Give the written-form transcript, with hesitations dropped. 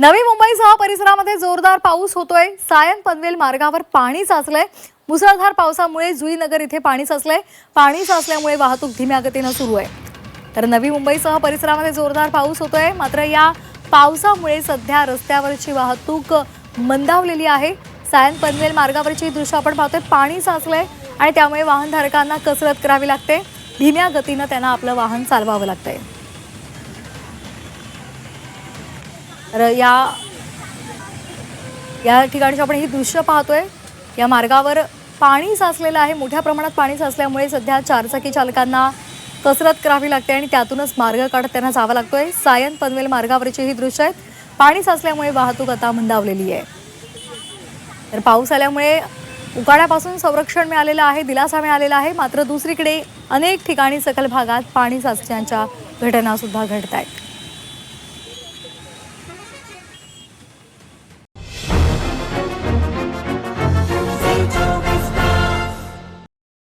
नवी मुंबईसह परिसरामध्ये जोरदार पाऊस होतोय। सायन पनवेल मार्गावर पाणी साचलंय। मुसळधार पावसामुळे जुईनगर इथे पाणी साचलंय। पाणी साचल्यामुळे वाहतूक धीम्या गतीने सुरू आहे। तर नवी मुंबईसह परिसरामध्ये जोरदार पाऊस होतोय। मात्र या पावसामुळे सध्या रस्त्यावरची वाहतूक मंदावलेली आहे। सायन पनवेल मार्गावरची दृश्य आपण पाहतोय। पाणी साचलंय आणि त्यामुळे वाहनधारकांना कसरत करावी लागते। धीम्या गतीने त्यांना आपलं वाहन चालवावं लागतंय। तर या ठिकाणी आपण ही दृश्य पाहतोय। या मार्गावर पाणी साचलेलं आहे। मोठ्या प्रमाणात पाणी साचल्यामुळे सध्या चारचाकी चालकांना कसरत करावी लागते आणि त्यातूनच मार्ग काढत त्यांना जावं लागतोय। सायन पनवेल मार्गावरची ही दृश्य आहेत। पाणी साचल्यामुळे वाहतूक आता मंदावलेली आहे। तर पाऊस आल्यामुळे उकाड्यापासून संरक्षण मिळालेलं आहे, दिलासा मिळालेला आहे। मात्र दुसरीकडे अनेक ठिकाणी सखल भागात पाणी साचण्याच्या घटना सुद्धा घडत आहेत।